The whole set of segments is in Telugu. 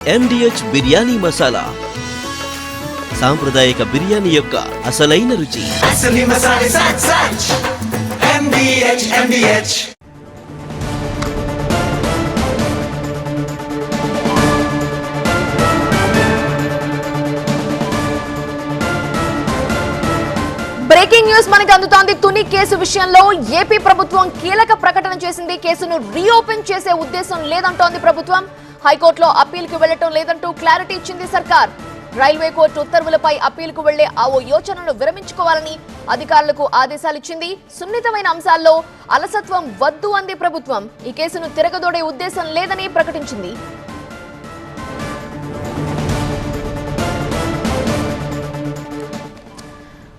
MDH బిర్యానీ మసాలా సాంప్రదాయక బిర్యానీ యొక్క అసలైన రుచి. MDH. బ్రేకింగ్ న్యూస్ మనకు అందుతోంది. తుని కేసు విషయంలో ఏపీ ప్రభుత్వం కీలక ప్రకటన చేసింది. కేసును రీఓపెన్ చేసే ఉద్దేశం లేదంటోంది ప్రభుత్వం. హైకోర్టులో అప్పీల్కి వెళ్లటం లేదంటూ క్లారిటీ ఇచ్చింది సర్కార్. రైల్వే కోర్టు ఉత్తర్వులపై అప్పీల్కు వెళ్లే ఆ యోచనను విరమించుకోవాలని అధికారులకు ఆదేశాలిచ్చింది. సున్నితమైన అంశాల్లో అలసత్వం వద్దు అంది ప్రభుత్వం. ఈ కేసును తిరగదోడే ఉద్దేశం లేదని ప్రకటించింది.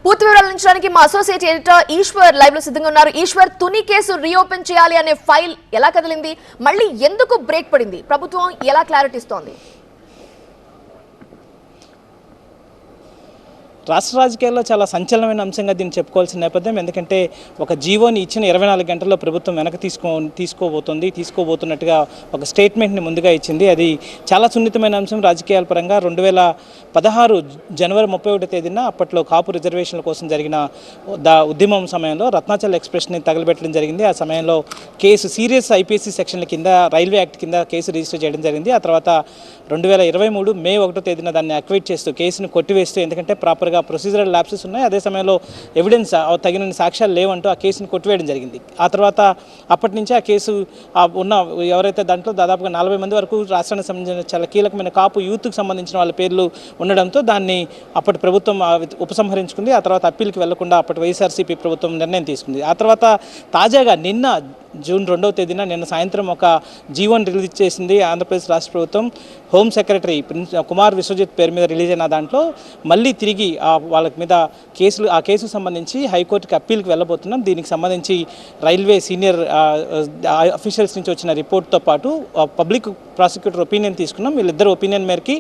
పూర్తి వివరాలు అందించడానికి మా అసోసియేట్ ఎడిటర్ ఈశ్వర్ లైవ్ లో సిద్ధంగా ఉన్నారు. ఈశ్వర్, తుని కేసు రీఓపెన్ చేయాలి అనే ఫైల్ ఎలా కదిలింది, మళ్ళీ ఎందుకు బ్రేక్ పడింది, ప్రభుత్వం ఎలా క్లారిటీ ఇస్తోంది? రాష్ట్ర రాజకీయాల్లో చాలా సంచలనమైన అంశంగా దీన్ని చెప్పుకోవాల్సిన నేపథ్యం. ఎందుకంటే ఒక జీవోని ఇచ్చిన 24 గంటల్లో ప్రభుత్వం వెనక్కి తీసుకోబోతున్నట్టుగా ఒక స్టేట్మెంట్ని ముందుగా ఇచ్చింది. అది చాలా సున్నితమైన అంశం రాజకీయాల పరంగా. 2016 జనవరి 31వ తేదీన అప్పట్లో కాపు రిజర్వేషన్ల కోసం జరిగిన ఉద్యమం సమయంలో రత్నాచల్ ఎక్స్ప్రెస్ని తగలబెట్టడం జరిగింది. ఆ సమయంలో కేసు సీరియస్ ఐపీసీ సెక్షన్ల కింద రైల్వే యాక్ట్ కింద కేసు రిజిస్టర్ చేయడం జరిగింది. ఆ తర్వాత 2023 మే 1వ తేదీన దాన్ని అక్వైట్ చేస్తూ కేసును కొట్టివేస్తూ, ఎందుకంటే ప్రాపర్గా ప్రొసీజరల్ ల్యాప్సెస్ ఉన్నాయి, అదే సమయంలో ఎవిడెన్స్ తగిన సాక్ష్యాలు లేవంటూ ఆ కేసును కొట్టివేయడం జరిగింది. ఆ తర్వాత అప్పటి నుంచి ఆ కేసు ఉన్న ఎవరైతే దాంట్లో దాదాపుగా 40 మంది వరకు రాష్ట్రానికి సంబంధించిన చాలా కీలకమైన కాపు యూత్కి సంబంధించిన వాళ్ళ పేర్లు ఉండడంతో దాన్ని అప్పటి ప్రభుత్వం ఉపసంహరించుకుంది. ఆ తర్వాత అప్పీల్కి వెళ్లకుండా అప్పటి వైఎస్ఆర్సీపీ ప్రభుత్వం నిర్ణయం తీసుకుంది. ఆ తర్వాత తాజాగా నిన్న జూన్ 2వ తేదీన నిన్న సాయంత్రం ఒక జీవోని రిలీజ్ చేసింది ఆంధ్రప్రదేశ్ రాష్ట్ర ప్రభుత్వం. హోమ్ సెక్రటరీ కుమార్ విశ్వజిత్ పేరు మీద రిలీజ్ అయిన దాంట్లో మళ్ళీ తిరిగి వాళ్ళ మీద ఆ కేసుకు సంబంధించి హైకోర్టుకి అప్పీల్కి వెళ్ళబోతున్నాం. దీనికి సంబంధించి రైల్వే సీనియర్ అఫీషియల్స్ నుంచి వచ్చిన రిపోర్ట్తో పాటు పబ్లిక్ ప్రాసిక్యూటర్ ఒపీనియన్ తీసుకున్నాం. వీళ్ళిద్దరు ఒపీనియన్ మేరకి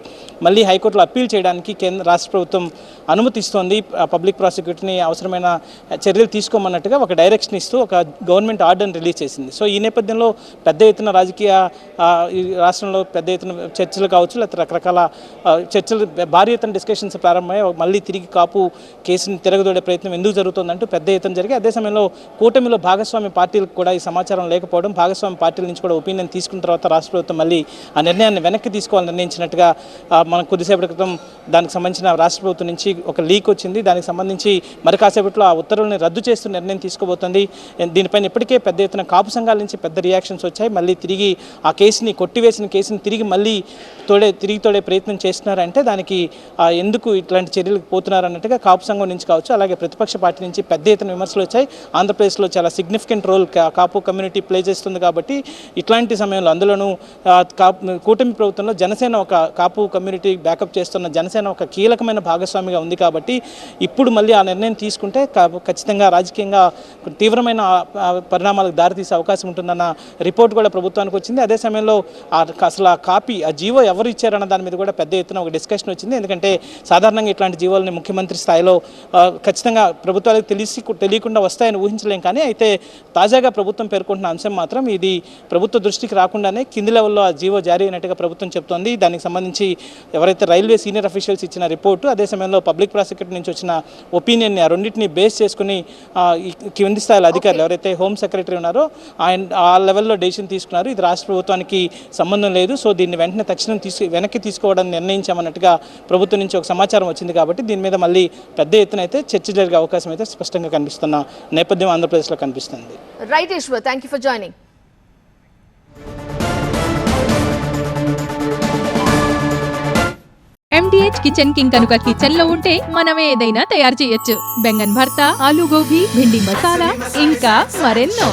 మళ్ళీ హైకోర్టులో అప్పీల్ చేయడానికి రాష్ట్ర ప్రభుత్వం అనుమతిస్తోంది. పబ్లిక్ ప్రాసిక్యూటర్ని అవసరమైన చర్యలు తీసుకోమన్నట్టుగా ఒక డైరెక్షన్ ఇస్తూ ఒక గవర్నమెంట్ ఆర్డర్ని రిలీజ్ చేసింది. సో ఈ నేపథ్యంలో పెద్ద ఎత్తున రాజకీయ ఈ రాష్ట్రంలో పెద్ద ఎత్తున చర్చలు కావచ్చు, లేకపోతే రకరకాల చర్చలు, భారీ ఎత్తున డిస్కషన్స్ ప్రారంభమయ్యాయి. మళ్ళీ తిరిగి కాపు కేసుని తిరగదోడే ప్రయత్నం ఎందుకు జరుగుతుందంటూ పెద్ద ఎత్తున జరిగి, అదే సమయంలో కూటమిలో భాగస్వామ్య పార్టీలకు కూడా ఈ సమాచారం లేకపోవడం, భాగస్వామ్య పార్టీల నుంచి కూడా ఒపీనియన్ తీసుకున్న తర్వాత రాష్ట్ర ప్రభుత్వం మళ్ళీ ఆ నిర్ణయాన్ని వెనక్కి తీసుకోవాలని నిర్ణయించినట్టుగా మనం కొద్దిసేపటి క్రితం దానికి సంబంధించిన రాష్ట్ర ప్రభుత్వం నుంచి ఒక లీక్ వచ్చింది. దానికి సంబంధించి మరి కాసేపట్లో ఆ ఉత్తర్వుల్ని రద్దు చేస్తూ నిర్ణయం తీసుకోబోతోంది. దీనిపైన ఇప్పటికే పెద్ద ఎత్తున కాపు సంఘాల నుంచి పెద్ద రియాక్షన్స్ వచ్చాయి. మళ్ళీ తిరిగి ఆ కేసుని కొట్టివేసిన కేసుని తిరిగి మళ్ళీ తోడే ప్రయత్నం చేస్తున్నారంటే దానికి ఎందుకు ఇట్లాంటి చర్యలకు పోతున్నారు అన్నట్టుగా కాపు సంఘం నుంచి కావచ్చు, అలాగే ప్రతిపక్ష పార్టీ నుంచి పెద్ద ఎత్తున విమర్శలు వచ్చాయి. ఆంధ్రప్రదేశ్లో చాలా సిగ్నిఫికెంట్ రోల్ కాపు కమ్యూనిటీ ప్లే చేస్తుంది కాబట్టి ఇట్లాంటి సమయంలో, అందులోనూ కూటమి ప్రభుత్వంలో జనసేన ఒక కాపు కమ్యూనిటీ బ్యాకప్ చేస్తున్న జనసేన ఒక కీలకమైన భాగస్వామిగా ఉంది కాబట్టి ఇప్పుడు మళ్ళీ ఆ నిర్ణయం తీసుకుంటే ఖచ్చితంగా రాజకీయంగా తీవ్రమైన పరిణామాలకు దారితీసే అవకాశం ఉంటుందన్న రిపోర్ట్ కూడా ప్రభుత్వానికి వచ్చింది. అదే సమయంలో అసలు ఆ జీవో ఎవరు ఇచ్చారన్న దాని మీద కూడా పెద్ద ఎత్తున ఒక డిస్కషన్ వచ్చింది. ఎందుకంటే సాధారణంగా ఇట్లాంటి జీవోలని ముఖ్యమంత్రి స్థాయిలో ఖచ్చితంగా ప్రభుత్వాలకు తెలియకుండా వస్తాయని ఊహించలేం. కానీ అయితే తాజాగా ప్రభుత్వం పేర్కొంటున్న అంశం మాత్రం ఇది ప్రభుత్వ దృష్టికి రాకుండానే కింది లెవెల్లో ఆ జీవో జారీ అయినట్టుగా ప్రభుత్వం చెప్తోంది. దానికి సంబంధించి ఎవరైతే రైల్వే సీనియర్ అఫీషియల్స్ ఇచ్చిన రిపోర్టు, అదే సమయంలో పబ్లిక్ ప్రాసిక్యూటర్ నుంచి వచ్చిన ఒపీనియన్ని, ఆ రెండింటిని బేస్ చేసుకుని కింది స్థాయిలో అధికారులు ఎవరైతే హోమ్ సెక్రటరీ ఉన్నారో ఆయన ఆ లెవెల్లో డెసిషన్ తీసుకున్నారు. ఇది రాష్ట్ర ప్రభుత్వానికి సంబంధం లేదు, సో దీన్ని వెంటనే తక్షణం వెనక్కి తీసుకోవడానికి నిర్ణయించామన్నట్టుగా ప్రభుత్వం నుంచి ఒక సమాచారం వచ్చింది. కాబట్టి దీని మీద మళ్ళీ పెద్ద ఎత్తున అయితే చర్చ జరిగే అవకాశం అయితే స్పష్టంగా కనిపిస్తున్న నేపథ్యం ఆంధ్రప్రదేశ్లో కనిపిస్తుంది. Right Eshwar, thank you for joining. MDH kitchen king కనుక కిచెన్ లో ఉంటే మనమే ఏదైనా తయారు చేయొచ్చు. బెంగన్ భర్త, ఆలు గోబీ, భిండి మసాలా, ఇంకా మరెన్నో.